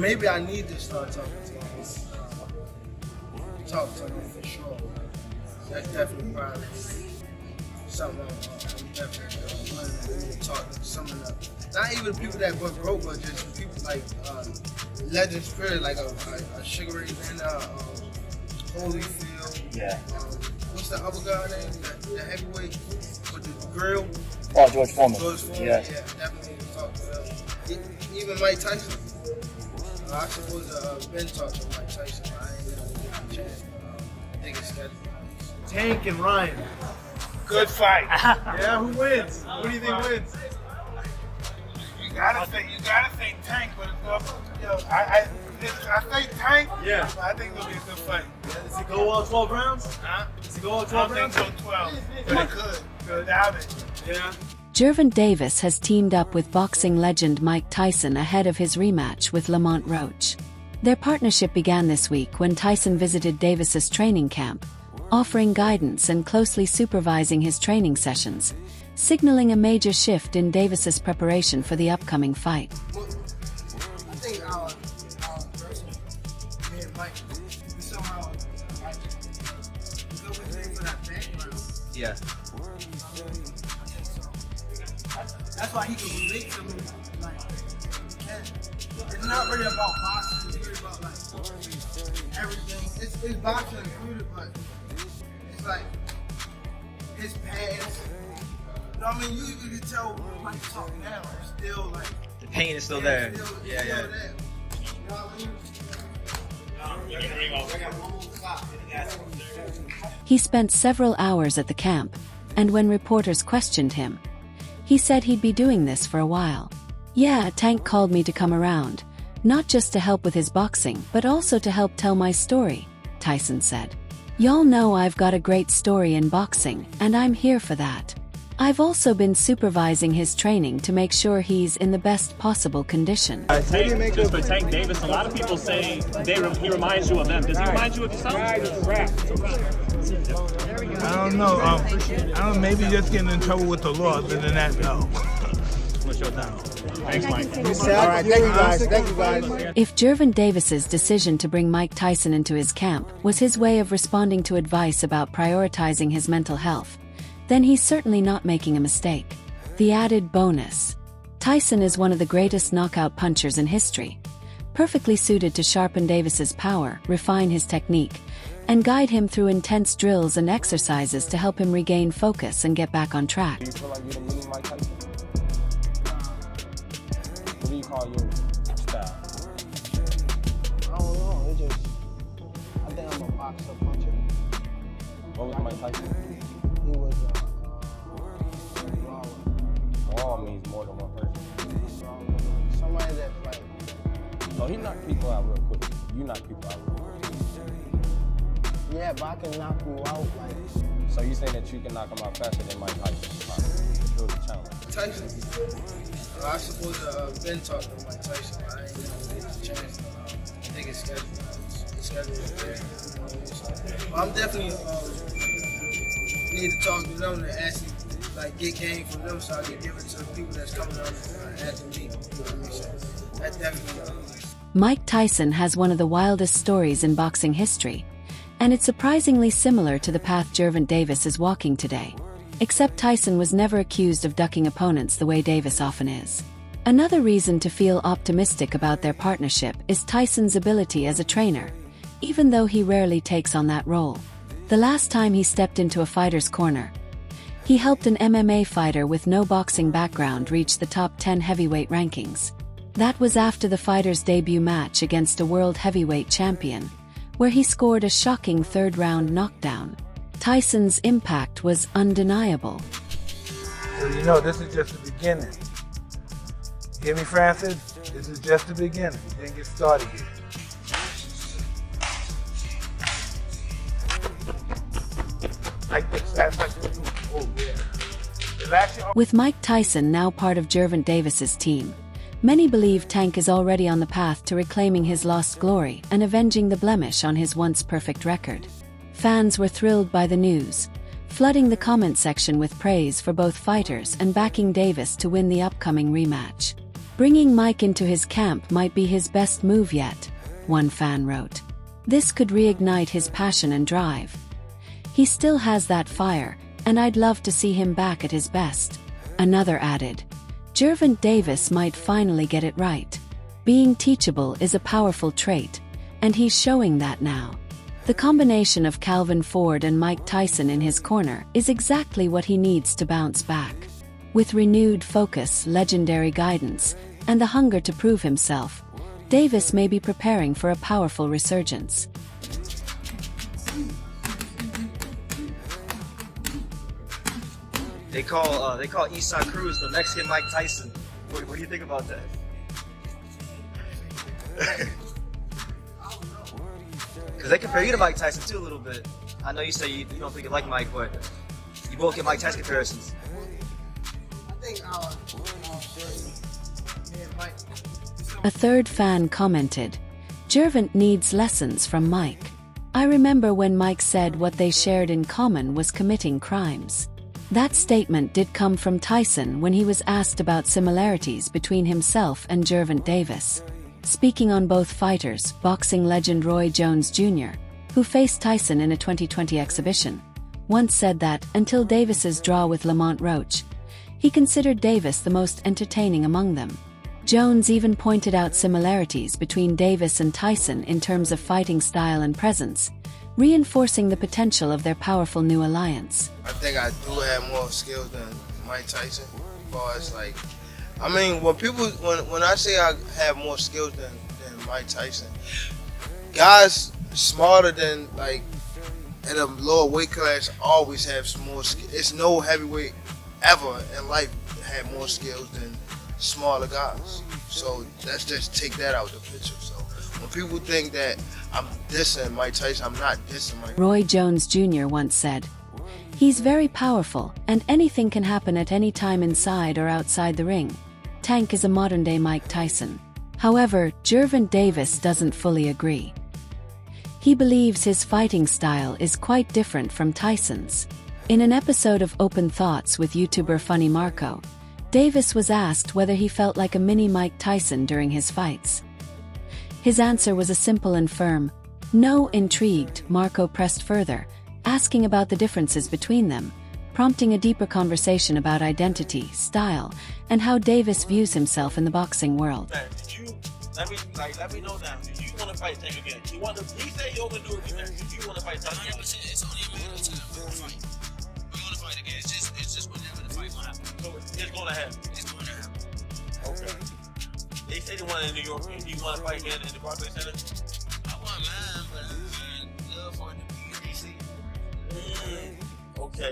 maybe I need to start talking to him. Talk to him for sure. That's definitely probably something I'm definitely wanting to talk to some of the, not even people that went broke, but just people like Legend Spirit, like a Sugar Ray Band, Holyfield. Yeah. What's the other guy name? The heavyweight with the grill? Oh, George Foreman. Yeah, definitely talk to them. Even Mike Tyson. I supposed to have been talking to Mike Tyson, but I ain't get a chance. I think it's scheduled. Tank and Ryan. Good fight. Yeah, who wins? Who do you think wins? You gotta think Tank, but I think Tank. Yeah. I think it'll be a good fight. Does he go all 12 rounds? Huh? Does he go all 12 I rounds? don't think so 12, but it could. Good doubt it. Yeah. Gervonta Davis has teamed up with boxing legend Mike Tyson ahead of his rematch with Lamont Roach. Their partnership began this week when Tyson visited Davis's training camp, offering guidance and closely supervising his training sessions, signaling a major shift in Davis's preparation for the upcoming fight. Well, I think our person, me and Mike, we somehow like go with for that background. Yeah. That's why he can relate to me. Like, it's not really about boxing. It's really about like everything. It's boxing included, but it's like his past. You know what I mean? You can tell when Mike talk now. It's still like The pain is still there. It's still Yeah. there. You know what I mean? He spent several hours at the camp, and when reporters questioned him, he said he'd be doing this for a while. Yeah, Tank called me to come around, not just to help with his boxing, but also to help tell my story, Tyson said. Y'all know I've got a great story in boxing, and I'm here for that. I've also been supervising his training to make sure he's in the best possible condition. Tank, just for Tank Davis, a lot of people say he reminds you of them. Does he remind you of yourself? I don't know. Maybe just getting in trouble with the law. Other than that, no. What's your time? Thanks, Mike. All right, thank you guys. Thank you guys. If Gervonta Davis's decision to bring Mike Tyson into his camp was his way of responding to advice about prioritizing his mental health, then he's certainly not making a mistake. The added bonus: Tyson is one of the greatest knockout punchers in history, perfectly suited to sharpen Davis's power, refine his technique, and guide him through intense drills and exercises to help him regain focus and get back on track. Do you feel like you're the mini Mike Tyson? What do you call your style? I don't know. It's just, I think I'm a boxer puncher. What was Mike Tyson? He was Brawl means more than one person. somebody that's like, So he knocked people out real quick. You knock people out real quick. yeah, but I can knock you out like. So you saying that you can knock him out faster than Mike Tyson? It was a challenge. Tyson. I supposed to have been talking to Mike Tyson, but I ain't get a chance. I think it's scheduled. It's scheduled there. But I'm definitely need to talk to them and actually like get game from them so I can give it to the people that's coming up after me. You know what I mean? So that definitely. Mike Tyson has one of the wildest stories in boxing history, and it's surprisingly similar to the path Gervonta Davis is walking today. Except Tyson was never accused of ducking opponents the way Davis often is. Another reason to feel optimistic about their partnership is Tyson's ability as a trainer, even though he rarely takes on that role. The last time he stepped into a fighter's corner, he helped an MMA fighter with no boxing background reach the top 10 heavyweight rankings. That was after the fighter's debut match against a world heavyweight champion, where he scored a shocking third-round knockdown. Tyson's impact was undeniable. So you know, this is just the beginning. You hear me, Francis? This is just the beginning. We didn't get started yet. Like this. That's like this. Oh, yeah. Relax your arm. With Mike Tyson now part of Gervonta Davis's team, many believe Tank is already on the path to reclaiming his lost glory and avenging the blemish on his once perfect record. Fans were thrilled by the news, flooding the comment section with praise for both fighters and backing Davis to win the upcoming rematch. Bringing Mike into his camp might be his best move yet, one fan wrote. This could reignite his passion and drive. He still has that fire, and I'd love to see him back at his best. Another added, Gervonta Davis might finally get it right. Being teachable is a powerful trait, and he's showing that now. The combination of Calvin Ford and Mike Tyson in his corner is exactly what he needs to bounce back. With renewed focus, legendary guidance, and the hunger to prove himself, Davis may be preparing for a powerful resurgence. They call Esau Cruz the Mexican Mike Tyson. What do you think about that? Because they compare you to Mike Tyson too a little bit. I know you say you don't think you like Mike, but you both get Mike Tyson comparisons. I think me and Mike. A third fan commented, Gervonta needs lessons from Mike. I remember when Mike said what they shared in common was committing crimes. That statement did come from Tyson when he was asked about similarities between himself and Gervonta Davis. Speaking on both fighters, boxing legend Roy Jones Jr., who faced Tyson in a 2020 exhibition, once said that, until Davis's draw with Lamont Roach, he considered Davis the most entertaining among them. Jones even pointed out similarities between Davis and Tyson in terms of fighting style and presence, reinforcing the potential of their powerful new alliance. I think I do have more skills than Mike Tyson. As far as when I say I have more skills than Mike Tyson, guys smarter than at a lower weight class always have more skills. It's no heavyweight ever in life had more skills than smaller guys. So let's just take that out of the picture. So when people think that I'm dissing Mike Tyson, I'm not dissing Mike. Roy Jones Jr. once said, he's very powerful, and anything can happen at any time inside or outside the ring. Tank is a modern-day Mike Tyson. However, Gervonta Davis doesn't fully agree. He believes his fighting style is quite different from Tyson's. In an episode of Open Thoughts with YouTuber Funny Marco, Davis was asked whether he felt like a mini Mike Tyson during his fights. His answer was a simple and firm, no. Intrigued, Marco pressed further, asking about the differences between them, prompting a deeper conversation about identity, style, and how Davis views himself in the boxing world. Let me know now. Do you want to fight Tank again? He said you're going to do it again. Do you want to fight Tank again? 100%. It's only a matter of time. We're going to fight. We're going to fight again. It's just whenever the fight going to happen. So it's going to happen. It's going to happen. Okay. They say they want in New York. Do you want to fight again in the Barclays Center? I want mine, but I'd love for it to be in DC. Okay.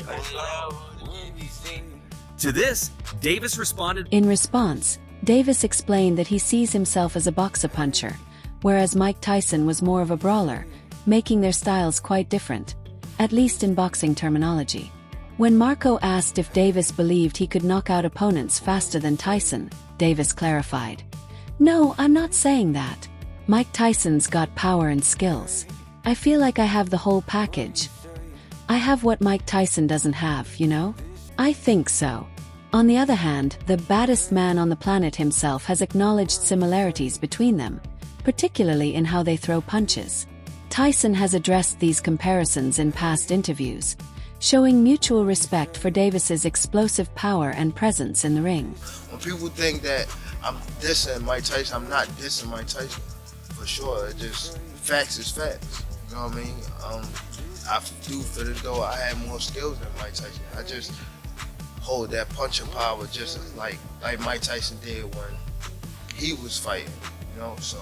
To this, Davis responded. In response, Davis explained that he sees himself as a boxer-puncher, whereas Mike Tyson was more of a brawler, making their styles quite different, at least in boxing terminology. When Marco asked if Davis believed he could knock out opponents faster than Tyson, Davis clarified, "No, I'm not saying that. Mike Tyson's got power and skills. I feel like I have the whole package. I have what Mike Tyson doesn't have, you know? I think so." On the other hand, the baddest man on the planet himself has acknowledged similarities between them, particularly in how they throw punches. Tyson has addressed these comparisons in past interviews, showing mutual respect for Davis's explosive power and presence in the ring. When people think that I'm dissing Mike Tyson, I'm not dissing Mike Tyson, for sure. It just, facts is facts. You know what I mean? I do feel as though I have more skills than Mike Tyson. I just hold that punching power just like Mike Tyson did when he was fighting, you know, so.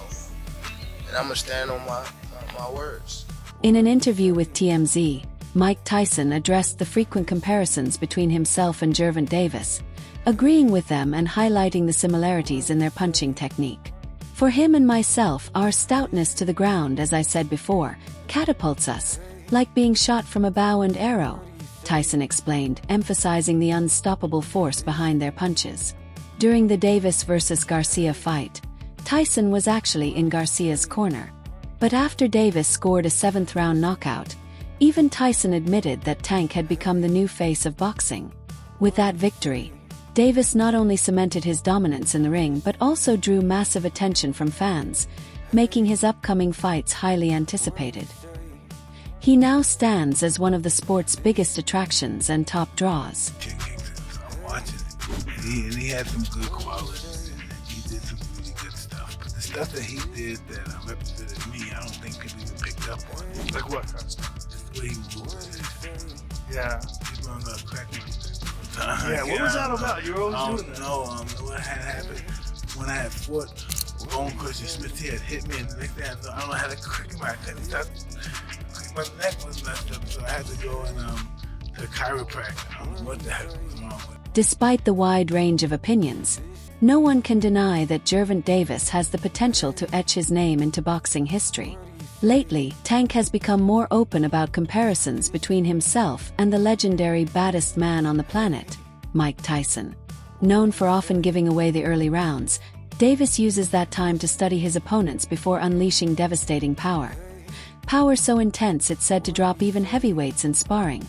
And I'm gonna stand on my words. In an interview with TMZ, Mike Tyson addressed the frequent comparisons between himself and Gervonta Davis, agreeing with them and highlighting the similarities in their punching technique. For him and myself, our stoutness to the ground, as I said before, catapults us, like being shot from a bow and arrow, Tyson explained, emphasizing the unstoppable force behind their punches. During the Davis vs. Garcia fight, Tyson was actually in Garcia's corner. But after Davis scored a 7th-round knockout, even Tyson admitted that Tank had become the new face of boxing. With that victory, Davis not only cemented his dominance in the ring but also drew massive attention from fans, making his upcoming fights highly anticipated. He now stands as one of the sport's biggest attractions and top draws. I'm watching it. And he had some good qualities, and he did some really good stuff. But the stuff that he did that represented me, I don't think people even picked up on it. Like what kind of stuff? Just the way he moves. Yeah. He's on the crack. Yeah, what was that about? You were always doing that. No, what had happened when I had fought Bone Crusher Smith, he had hit me, and the next thing I don't know how to crick my my neck was messed up, so I had to go and to the chiropractor. I don't know what the heck was wrong with it. Despite the wide range of opinions, no one can deny that Gervonta Davis has the potential to etch his name into boxing history. Lately, Tank has become more open about comparisons between himself and the legendary baddest man on the planet, Mike Tyson. Known for often giving away the early rounds, Davis uses that time to study his opponents before unleashing devastating power. Power so intense it's said to drop even heavyweights in sparring.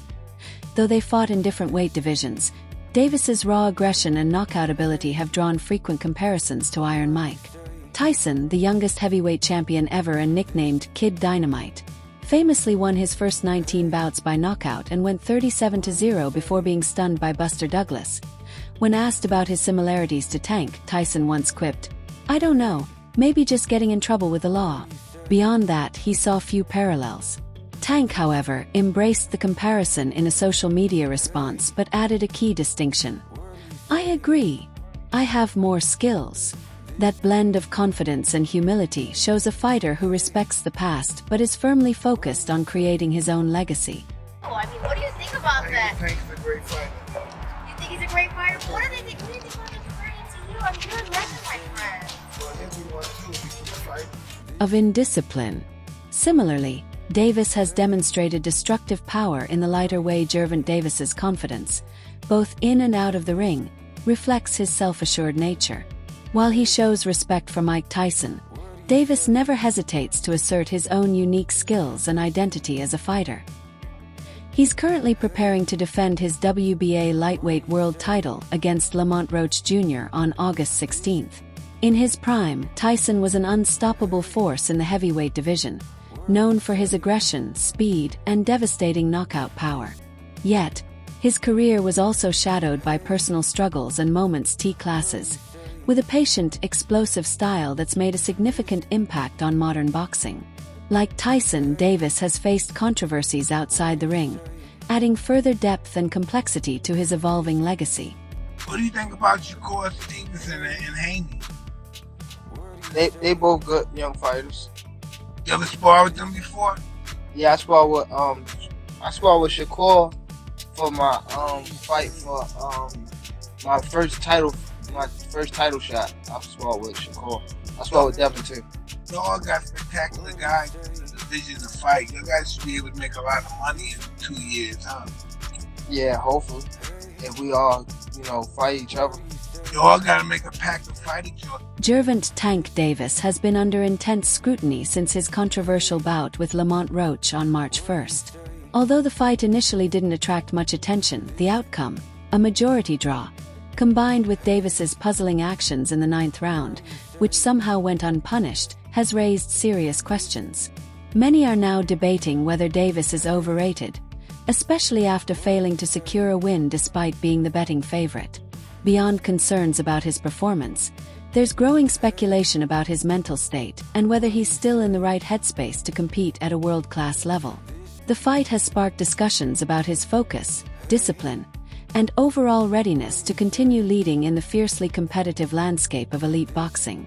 Though they fought in different weight divisions, Davis's raw aggression and knockout ability have drawn frequent comparisons to Iron Mike. Tyson, the youngest heavyweight champion ever and nicknamed Kid Dynamite, famously won his first 19 bouts by knockout and went 37-0 before being stunned by Buster Douglas. When asked about his similarities to Tank, Tyson once quipped, "I don't know, maybe just getting in trouble with the law." Beyond that, he saw few parallels. Tank, however, embraced the comparison in a social media response but added a key distinction. "I agree. I have more skills." That blend of confidence and humility shows a fighter who respects the past but is firmly focused on creating his own legacy. Oh, I mean, what do you think about that? Tank's a great fighter. You think he's a great fighter? What do they think? What do you think about the experience of you? I mean, you're a legend, my friend. Well, everyone too, if you keep fighting. Of indiscipline. Similarly, Davis has demonstrated destructive power in the lighter way. Gervonta Davis's confidence, both in and out of the ring, reflects his self-assured nature. While he shows respect for Mike Tyson, Davis never hesitates to assert his own unique skills and identity as a fighter. He's currently preparing to defend his WBA lightweight world title against Lamont Jr. on August 16th. In his prime, Tyson was an unstoppable force in the heavyweight division, known for his aggression, speed, and devastating knockout power. Yet, his career was also shadowed by personal struggles and moments T-classes, with a patient, explosive style that's made a significant impact on modern boxing. Like Tyson, Davis has faced controversies outside the ring, adding further depth and complexity to his evolving legacy. What do you think about Shakur Stevenson and Haney? They both good young fighters. You ever sparred with them before? Yeah, I sparred with Shakur for my fight for my first title shot. I sparred with Shakur. I sparred with Devin too. You all got spectacular guys in the division to fight. You guys should be able to make a lot of money in 2 years, huh? Yeah, hopefully. If we all, fight each other. You all gotta make a pact to fight each other. Gervonta "Tank" Davis has been under intense scrutiny since his controversial bout with Lamont on March 1st. Although the fight initially didn't attract much attention, the outcome, a majority draw, combined with Davis's puzzling actions in the 9th round, which somehow went unpunished, has raised serious questions. Many are now debating whether Davis is overrated, especially after failing to secure a win despite being the betting favorite. Beyond concerns about his performance, there's growing speculation about his mental state and whether he's still in the right headspace to compete at a world-class level. The fight has sparked discussions about his focus, discipline, and overall readiness to continue leading in the fiercely competitive landscape of elite boxing.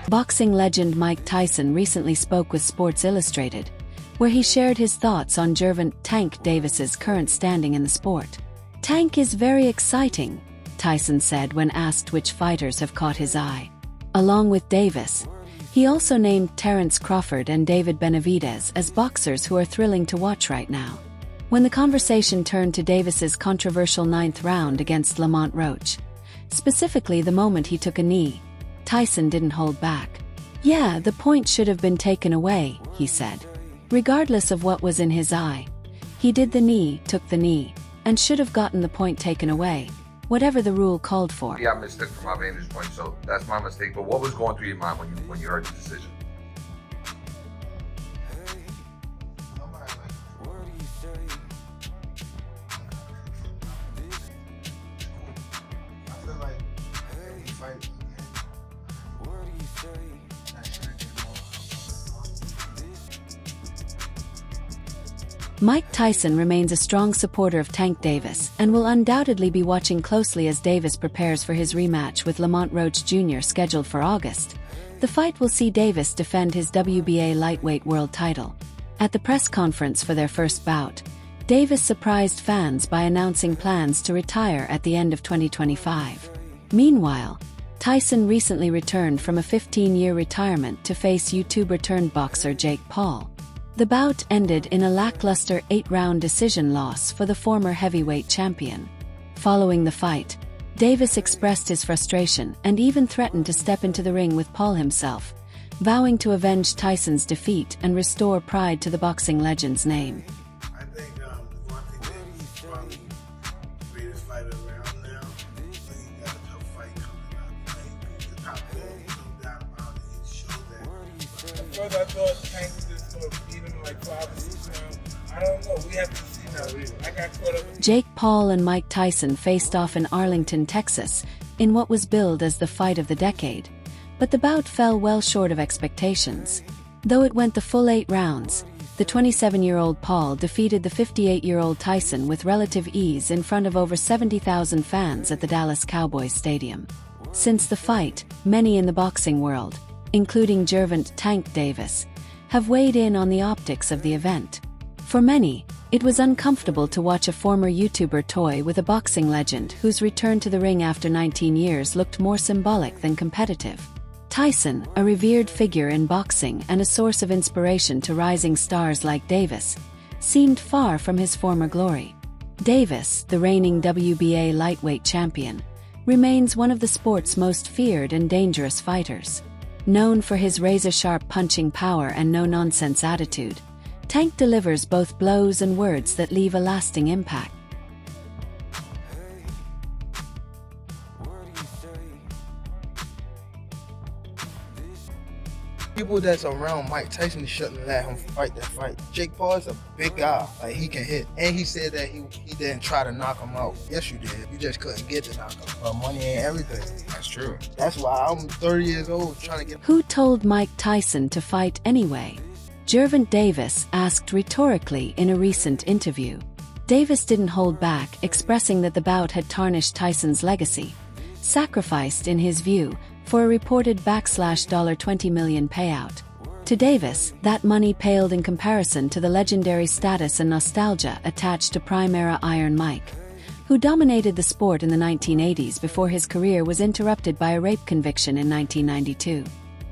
Boxing legend Mike Tyson recently spoke with Sports Illustrated, where he shared his thoughts on Gervonta "Tank" Davis's current standing in the sport. "Tank is very exciting," Tyson said when asked which fighters have caught his eye. Along with Davis, He also named Terence Crawford and David Benavidez as boxers who are thrilling to watch right now. When the conversation turned to Davis's controversial 9th round against Lamont Roach, specifically the moment he took a knee, Tyson didn't hold back. "Yeah, the point should have been taken away," he said. Regardless of what was in his eye, he did the knee, took the knee, and should have gotten the point taken away, whatever the rule called for. Yeah, I missed it from my vantage point, so that's my mistake. But what was going through your mind when you heard the decision? Mike Tyson remains a strong supporter of Tank Davis and will undoubtedly be watching closely as Davis prepares for his rematch with Lamont Roach Jr. scheduled for August. The fight will see Davis defend his WBA lightweight world title. At the press conference for their first bout, Davis surprised fans by announcing plans to retire at the end of 2025. Meanwhile, Tyson recently returned from a 15-year retirement to face YouTuber-turned-boxer Jake Paul. The bout ended in a lackluster 8-round decision loss for the former heavyweight champion. Following the fight, Davis expressed his frustration and even threatened to step into the ring with Paul himself, vowing to avenge Tyson's defeat and restore pride to the boxing legend's name. I think Gervonta Davis is probably the greatest fighter around now. He got a tough fight coming up. He's the top dog, no doubt about it. He showed that. At first I thought Tank was just going to beat him like 5 or 6 rounds. I don't know. We have to see now. I got caught up. Jake Paul and Mike Tyson faced off in Arlington, Texas, in what was billed as the fight of the decade. But the bout fell well short of expectations. Though it went the full 8 rounds, the 27-year-old Paul defeated the 58-year-old Tyson with relative ease in front of over 70,000 fans at the Dallas Cowboys Stadium. Since the fight, many in the boxing world, including Gervonta Tank Davis, have weighed in on the optics of the event. For many, it was uncomfortable to watch a former YouTuber toy with a boxing legend whose return to the ring after 19 years looked more symbolic than competitive. Tyson, a revered figure in boxing and a source of inspiration to rising stars like Davis, seemed far from his former glory. Davis, the reigning WBA lightweight champion, remains one of the sport's most feared and dangerous fighters. Known for his razor-sharp punching power and no-nonsense attitude, Tank delivers both blows and words that leave a lasting impact. People that's around Mike Tyson shouldn't let him fight that fight. Jake Paul is a big guy, like he can hit. And he said that he didn't try to knock him out. Yes, you did. You just couldn't get the knockout. But money ain't everything. That's true. That's why I'm 30 years old trying to get. Who told Mike Tyson to fight anyway? Gervonta Davis asked rhetorically in a recent interview. Davis didn't hold back, expressing that the bout had tarnished Tyson's legacy, sacrificed, in his view, for a reported $20 million payout. To Davis, that money paled in comparison to the legendary status and nostalgia attached to prime-era Iron Mike, who dominated the sport in the 1980s before his career was interrupted by a rape conviction in 1992.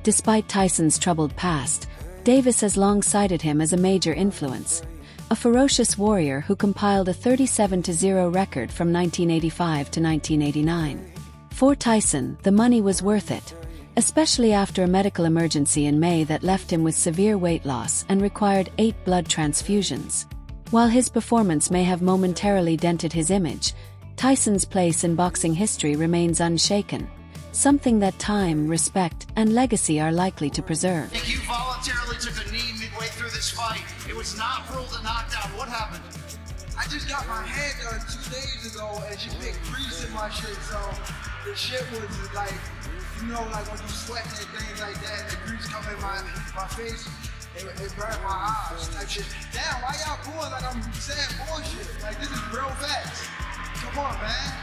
Despite Tyson's troubled past, Davis has long cited him as a major influence, a ferocious warrior who compiled a 37-0 record from 1985 to 1989. For Tyson, the money was worth it, especially after a medical emergency in May that left him with severe weight loss and required 8 blood transfusions. While his performance may have momentarily dented his image, Tyson's place in boxing history remains unshaken, something that time, respect, and legacy are likely to preserve. You voluntarily took a knee midway through this fight. It was not ruled a knockdown. What happened? I just got my hair done 2 days ago and she put grease in my shit, so the shit was like, you know, like when you sweating and things like that, and the grease come in my face, it burned my eyes type shit. Damn, why y'all going like I'm saying bullshit? Like, this is real facts. Come on, man.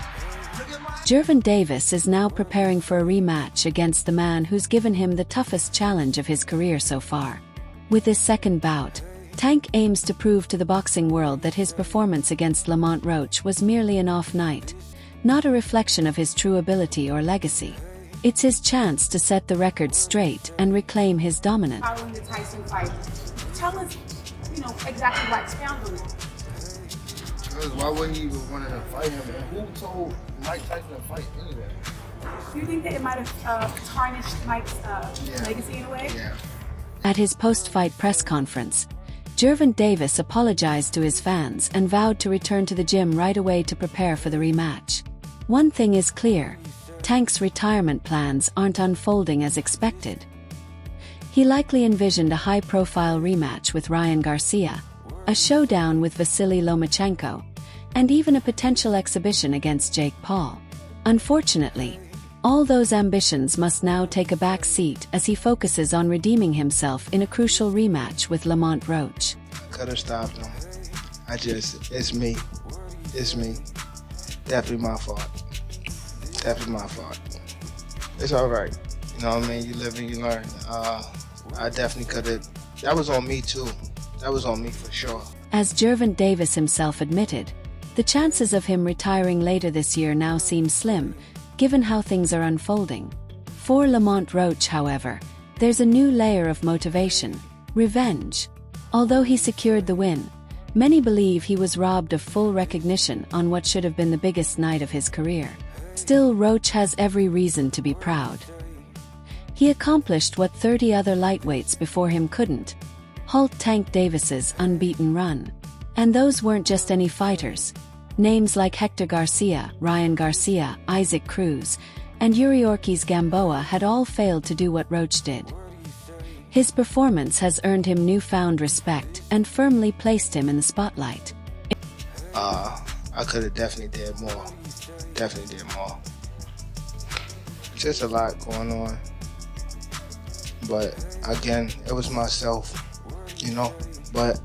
Gervonta Davis is now preparing for a rematch against the man who's given him the toughest challenge of his career so far. With his second bout, Tank aims to prove to the boxing world that his performance against Lamont Roach was merely an off night, not a reflection of his true ability or legacy. It's his chance to set the record straight and reclaim his dominance. Following the Tyson fight, tell us, exactly why expound on that. Because why wouldn't you even want to fight him? And who told Mike Tyson to fight anyway? Do you think that it might have tarnished Mike's legacy in a way? Yeah. At his post-fight press conference, Gervonta Davis apologized to his fans and vowed to return to the gym right away to prepare for the rematch. One thing is clear, Tank's retirement plans aren't unfolding as expected. He likely envisioned a high-profile rematch with Ryan Garcia, a showdown with Vasily Lomachenko, and even a potential exhibition against Jake Paul. Unfortunately, all those ambitions must now take a back seat as he focuses on redeeming himself in a crucial rematch with Lamont Roach. I could have stopped him. It's me. It's me. Definitely my fault. Definitely my fault. It's all right. You know what I mean? You live and you learn. I definitely could have. That was on me too. That was on me for sure. As Gervonta Davis himself admitted, the chances of him retiring later this year now seem slim, given how things are unfolding. For Lamont Roach, however, there's a new layer of motivation: revenge. Although he secured the win, many believe he was robbed of full recognition on what should have been the biggest night of his career. Still, Roach has every reason to be proud. He accomplished what 30 other lightweights before him couldn't: halt Tank Davis's unbeaten run. And those weren't just any fighters. Names like Hector Garcia, Ryan Garcia, Isaac Cruz, and Yuriorkis Gamboa had all failed to do what Roach did. His performance has earned him newfound respect and firmly placed him in the spotlight. I could have definitely did more. Definitely did more. Just a lot going on. But again, it was myself, But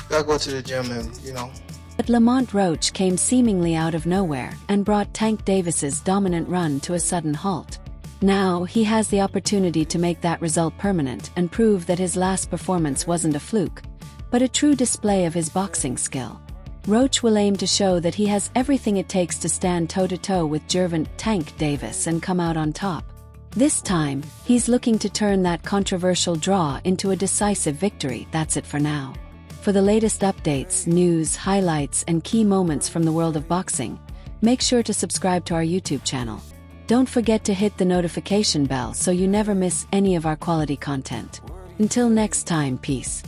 gotta go to the gym and, But Lamont Roach came seemingly out of nowhere and brought Tank Davis's dominant run to a sudden halt. Now he has the opportunity to make that result permanent and prove that his last performance wasn't a fluke, but a true display of his boxing skill. Roach will aim to show that he has everything it takes to stand toe-to-toe with Gervonta Tank Davis and come out on top. This time, he's looking to turn that controversial draw into a decisive victory. That's it for now. For the latest updates, news, highlights, and key moments from the world of boxing, make sure to subscribe to our YouTube channel. Don't forget to hit the notification bell so you never miss any of our quality content. Until next time, peace.